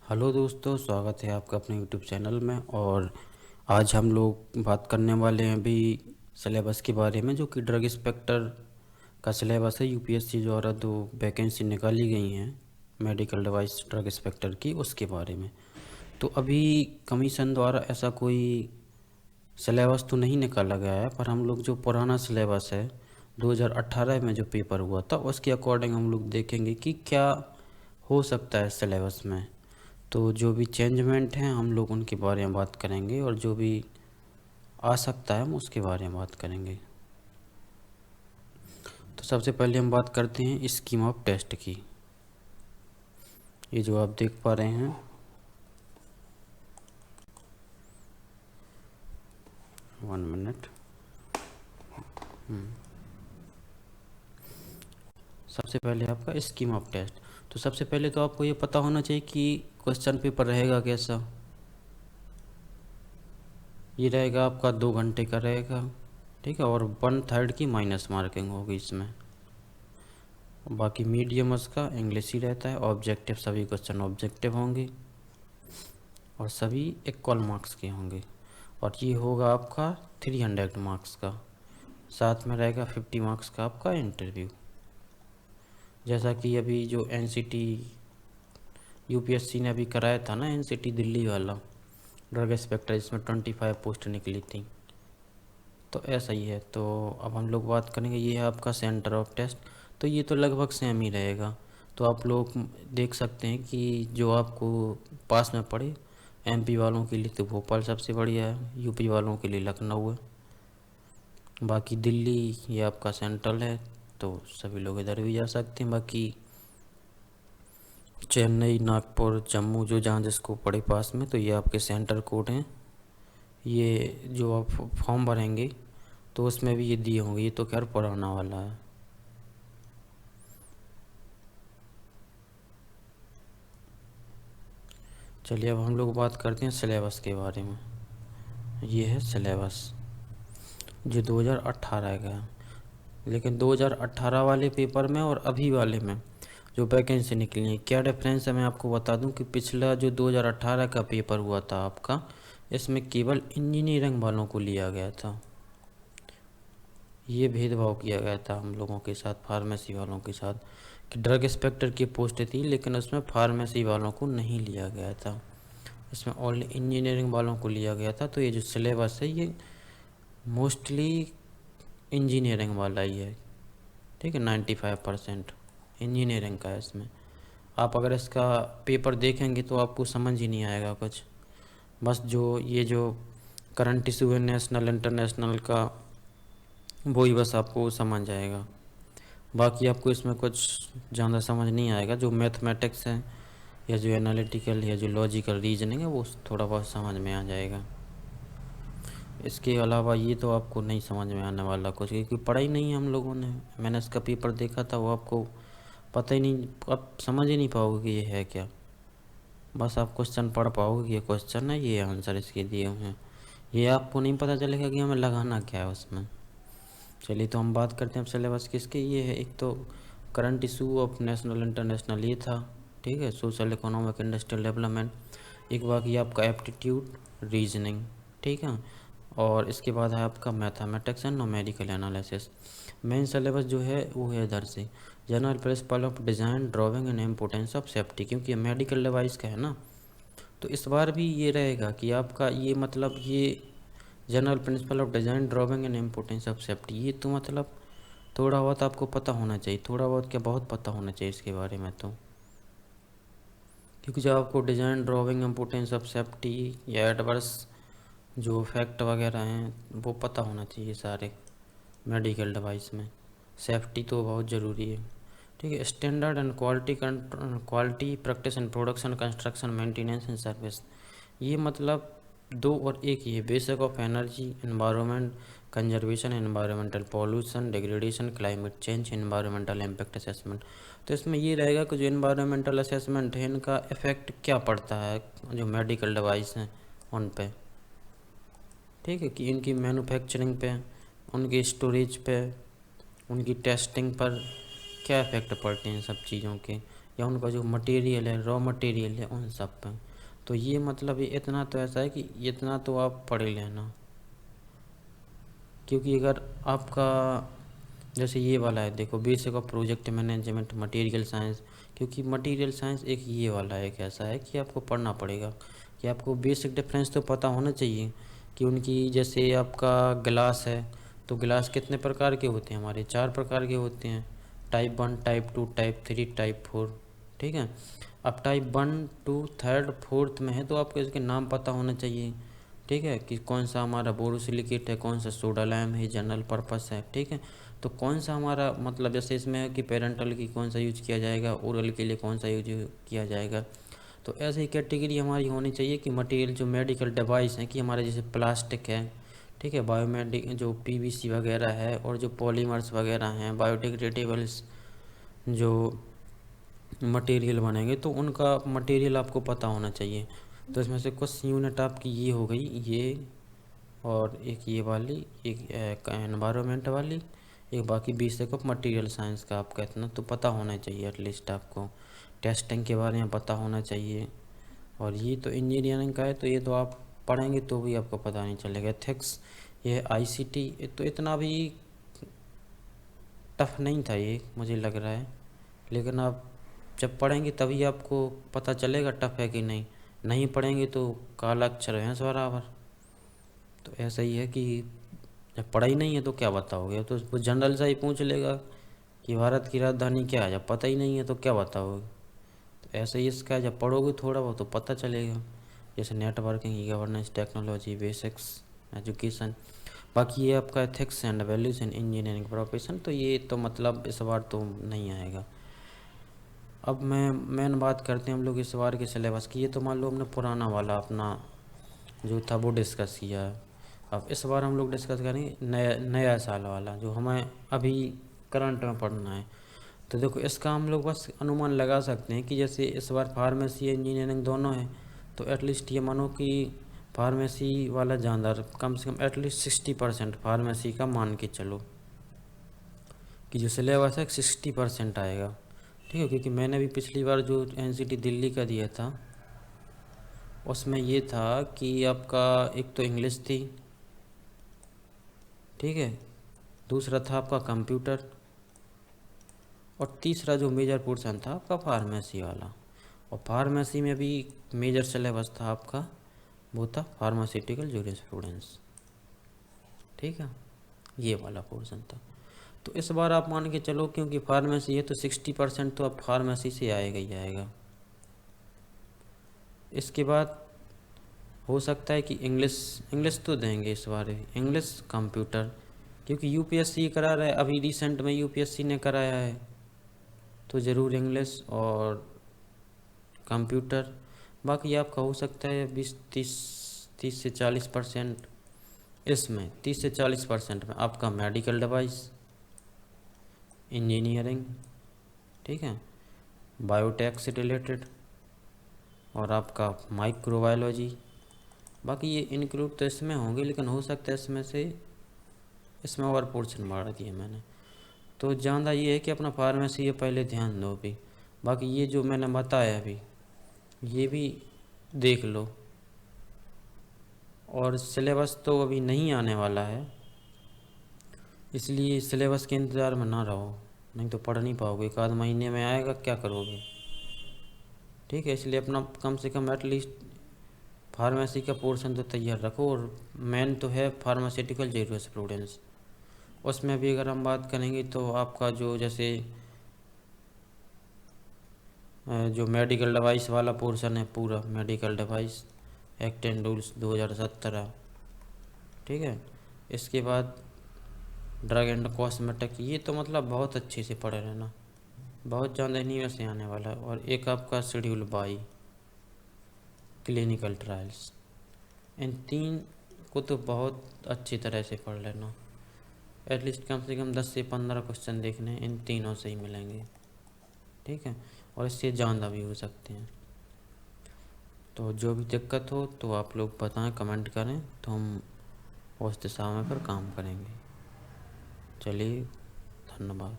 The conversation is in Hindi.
हेलो दोस्तों, स्वागत है आपका अपने यूट्यूब चैनल में। और आज हम लोग बात करने वाले हैं अभी सिलेबस के बारे में, जो कि ड्रग इंस्पेक्टर का सिलेबस है। यूपीएससी द्वारा 2 वैकेंसी निकाली गई हैं मेडिकल डिवाइस ड्रग इंस्पेक्टर की, उसके बारे में। तो अभी कमीशन द्वारा ऐसा कोई सिलेबस तो नहीं निकाला गया है, पर हम लोग जो पुराना सिलेबस है 2018 में जो पेपर हुआ था, उसके अकॉर्डिंग हम लोग देखेंगे कि क्या हो सकता है सिलेबस में। तो जो भी चेंजमेंट हैं हम लोग उनके बारे में बात करेंगे, और जो भी आ सकता है हम उसके बारे में बात करेंगे। तो सबसे पहले हम बात करते हैं स्कीम ऑफ टेस्ट की। ये जो आप देख पा रहे हैं, 1 मिनट। सबसे पहले आपका स्कीम ऑफ टेस्ट। तो सबसे पहले तो आपको ये पता होना चाहिए कि क्वेश्चन पेपर रहेगा कैसा। ये रहेगा आपका 2 घंटे का रहेगा, ठीक है। और 1/3 की माइनस मार्किंग होगी इसमें। बाकी मीडियम उसका इंग्लिश ही रहता है। ऑब्जेक्टिव, सभी क्वेश्चन ऑब्जेक्टिव होंगे और सभी इक्वल मार्क्स के होंगे। और ये होगा आपका 300 मार्क्स का। साथ में रहेगा 50 मार्क्स का आपका इंटरव्यू। जैसा कि अभी जो एनसीटी यूपीएससी ने अभी कराया था ना, एनसीटी दिल्ली वाला ड्रग इंस्पेक्टर, इसमें 25 पोस्ट निकली थी, तो ऐसा ही है। तो अब हम लोग बात करेंगे, ये है आपका सेंटर ऑफ टेस्ट। तो ये तो लगभग सेम ही रहेगा। तो आप लोग देख सकते हैं कि जो आपको पास में पड़े, एमपी वालों के लिए तो भोपाल सबसे बढ़िया है, यूपी वालों के लिए लखनऊ है। बाकी दिल्ली ये आपका सेंट्रल है, तो सभी लोग इधर भी जा सकते हैं। बाकी चेन्नई, नागपुर, जम्मू, जो जहाँ जिसको पड़े पास में, तो ये आपके सेंटर कोड हैं। ये जो आप फॉर्म भरेंगे तो उसमें भी ये दिए होंगे। ये तो खैर पुराना वाला है। चलिए अब हम लोग बात करते हैं सिलेबस के बारे में। ये है सिलेबस जो 2018 का है। लेकिन 2018 वाले पेपर में और अभी वाले में जो वैकेंसी निकली है, क्या डिफरेंस है मैं आपको बता दूं कि पिछला जो 2018 का पेपर हुआ था आपका, इसमें केवल इंजीनियरिंग वालों को लिया गया था। ये भेदभाव किया गया था हम लोगों के साथ, फार्मेसी वालों के साथ, कि ड्रग इंस्पेक्टर की पोस्ट थी लेकिन उसमें फार्मेसी वालों को नहीं लिया गया था। इसमें ओनली इंजीनियरिंग वालों को लिया गया था। तो ये जो सिलेबस है ये मोस्टली इंजीनियरिंग वाला ही है, ठीक है। 95% इंजीनियरिंग का है इसमें। आप अगर इसका पेपर देखेंगे तो आपको समझ ही नहीं आएगा कुछ। बस जो ये जो करंट इशू है नेशनल इंटरनेशनल का, वो ही बस आपको समझ आएगा। बाकी आपको इसमें कुछ ज़्यादा समझ नहीं आएगा। जो मैथमेटिक्स है या जो एनालिटिकल या जो लॉजिकल रीजनिंग है, वो थोड़ा बहुत समझ में आ जाएगा। इसके अलावा ये तो आपको नहीं समझ में आने वाला कुछ, क्योंकि पढ़ाई नहीं है हम लोगों ने। मैंने इसका पेपर देखा था, वो आपको पता ही नहीं, आप समझ ही नहीं पाओगे कि ये है क्या। बस आप क्वेश्चन पढ़ पाओगे कि ये क्वेश्चन है, ये आंसर इसके दिए हुए हैं। ये आपको नहीं पता चलेगा कि हमें लगाना क्या है उसमें। चलिए तो हम बात करते हैं अब सिलेबस किसके। ये है एक तो current issue of national international, ये था, ठीक है। Social economic industrial development. एक बाकी आपका एप्टीट्यूड रीजनिंग, ठीक है। और इसके बाद है आपका mathematics and numerical analysis. Main syllabus जो है वो है इधर से, general principle of design, drawing and importance of safety, क्योंकि मेडिकल डिवाइस का है ना। तो इस बार भी ये रहेगा कि आपका ये मतलब ये general principle of design, drawing and importance of safety, ये तो मतलब थोड़ा बहुत आपको पता होना चाहिए। थोड़ा बहुत क्या, बहुत पता होना चाहिए इसके बारे में। तो क्योंकि जब आपको design, drawing, importance of safety या एडवर्स जो फैक्ट वगैरह हैं वो पता होना चाहिए सारे मेडिकल डिवाइस में। सेफ्टी तो बहुत ज़रूरी है, ठीक है। Standard and quality practice and production, construction, maintenance and service. ये मतलब दो और एक ही है। Basic of energy, environment conservation, environmental pollution, degradation, climate change, environmental impact assessment. तो इसमें ये रहेगा कि जो एनवायरमेंटल असेसमेंट है, इनका इफ़ेक्ट क्या पड़ता है जो मेडिकल डिवाइस हैं उन पे, ठीक है। कि इनकी मैन्युफैक्चरिंग पे, उनकी स्टोरेज पे, उनकी टेस्टिंग पर क्या इफ़ेक्ट पड़ते हैं सब चीज़ों के। या उनका जो मटेरियल है, रॉ मटेरियल है, उन सब पे। तो ये मतलब ये इतना तो ऐसा है कि इतना तो आप पढ़ लेना, क्योंकि अगर आपका जैसे ये वाला है, देखो basic of project management material science, क्योंकि मटेरियल साइंस एक ये वाला है, एक ऐसा है कि आपको पढ़ना पड़ेगा, कि आपको बेसिक डिफरेंस तो पता होना चाहिए कि उनकी, जैसे आपका ग्लास है तो ग्लास कितने प्रकार के होते हैं, हमारे 4 प्रकार के होते हैं, टाइप 1, टाइप 2, टाइप 3, टाइप 4। ठीक है, अब टाइप 1, 2, 3, 4 में है तो आपको इसके नाम पता होना चाहिए। ठीक है, कि कौन सा हमारा बोरोसिलिकेट है, कौन सा सोडा लैम है, जनरल पर्पस है। ठीक है, तो कौन सा हमारा मतलब जैसे इसमें है कि पेरेंटल की कौन सा यूज किया जाएगा, ओरल के लिए कौन सा यूज किया जाएगा। तो ऐसे ही कैटेगरी हमारी होनी चाहिए कि मटेरियल जो मेडिकल डिवाइस हैं, कि हमारे जैसे प्लास्टिक है, ठीक है, बायोमेडिक जो पीवीसी वगैरह है, और जो पॉलीमर्स वगैरह हैं, बायोडिग्रेडेबल्स जो मटेरियल बनेंगे, तो उनका मटेरियल आपको पता होना चाहिए। तो इसमें से कुछ यूनिट आपकी ये हो गई, ये, और एक ये वाली, एक एनवायरनमेंट वाली, एक बाकी बेसिक ऑफ मटेरियल साइंस का आपका इतना तो पता होना चाहिए एटलीस्ट आपको। टेस्टिंग के बारे में पता होना चाहिए। और ये तो इंजीनियरिंग का है, तो ये तो आप पढ़ेंगे तो भी आपको पता नहीं चलेगा। एथिक्स, ये आईसीटी, तो इतना भी टफ नहीं था ये, मुझे लग रहा है, लेकिन आप जब पढ़ेंगे तभी आपको पता चलेगा टफ है कि नहीं। नहीं पढ़ेंगे तो काला अक्षर है बराबर। तो ऐसा ही है कि जब पढ़ाई नहीं है तो क्या बताओगे, तो वो जनरल सा ही पूछ लेगा कि भारत की राजधानी क्या है, जब पता ही नहीं है तो क्या बताओगे। तो ऐसा ही इसका जब पढ़ोगे थोड़ा बहुत तो पता चलेगा, जैसे networking, e governance, technology, basics, education. बाकी ये आपका ethics and values in engineering profession, तो ये तो मतलब इस बार तो नहीं आएगा। अब मैं मेन बात करते हैं हम लोग इस बार के सिलेबस की। ये तो मान लो हमने पुराना वाला अपना जो था वो डिस्कस किया है। अब इस बार हम लोग डिस्कस करेंगे नया नया साल वाला, जो हमें अभी करंट में पढ़ना है। तो देखो इसका हम लोग बस अनुमान लगा सकते हैं कि जैसे इस बार फार्मेसी इंजीनियरिंग दोनों है, तो एटलीस्ट ये मानो कि फार्मेसी वाला ज़्यादा, कम से कम एटलीस्ट 60% फार्मेसी का मान के चलो कि जो सिलेबस है 60% आएगा। ठीक है, क्योंकि मैंने भी पिछली बार जो एनसीटी दिल्ली का दिया था उसमें ये था कि आपका एक तो इंग्लिश थी, ठीक है, दूसरा था आपका कंप्यूटर, और तीसरा जो मेजर पोर्शन था आपका फार्मेसी वाला। और फार्मेसी में भी मेजर सिलेबस था आपका, वो था फार्मास्यूटिकल जूरिस्प्रूडेंस। ठीक है, ये वाला पोर्शन था। तो इस बार आप मान के चलो क्योंकि फार्मेसी है तो 60% तो अब फार्मेसी से आएगा ही आएगा। इसके बाद हो सकता है कि इंग्लिश इंग्लिश तो देंगे इस बार, इंग्लिश, कंप्यूटर, क्योंकि यूपीएससी करा रहा है अभी रिसेंट में, यूपीएससी ने कराया है, तो ज़रूर इंग्लिश और कंप्यूटर। बाकी आपका हो सकता है 30 से 40%, इसमें 30 से 40% में आपका मेडिकल डिवाइस, इंजीनियरिंग, ठीक है, बायोटेक से रिलेटेड, और आपका माइक्रोबायोलॉजी। बाकी ये इंक्लूड तो इसमें होंगे, लेकिन हो सकता है इसमें से इसमें और पोर्शन बढ़ा दिया मैंने। तो ज़्यादा ये है कि अपना फार्मेसी ये पहले ध्यान दो अभी। बाकी ये जो मैंने बताया अभी ये भी देख लो। और सिलेबस तो अभी नहीं आने वाला है, इसलिए सिलेबस के इंतज़ार में ना रहो, नहीं तो पढ़ नहीं पाओगे। एक आध महीने में आएगा, क्या करोगे। ठीक है, इसलिए अपना कम से कम एटलीस्ट फार्मेसी का पोर्शन तो तैयार रखो। और मेन तो है फार्मास्यूटिकल जूरिस्प्रूडेंस, उसमें भी अगर हम बात करेंगे तो आपका जो जैसे जो मेडिकल डिवाइस वाला पोर्शन है, पूरा medical device act and rules 2017, ठीक है। इसके बाद ड्रग एंड कॉस्मेटिक, ये तो मतलब बहुत अच्छे से पढ़े रहना, बहुत ज़्यादा नहीं वैसे आने वाला है। और एक आपका शेड्यूल बाई क्लिनिकल ट्रायल्स, इन 3 को तो बहुत अच्छी तरह से पढ़ लेना। एटलीस्ट कम से कम 10 से 15 क्वेश्चन देखने इन तीनों से ही मिलेंगे, ठीक है, और इससे ज़्यादा भी हो सकते हैं। तो जो भी दिक्कत हो तो आप लोग बताएं, कमेंट करें, तो हम उस दिशा में फिर काम करेंगे। चलिए, धन्यवाद।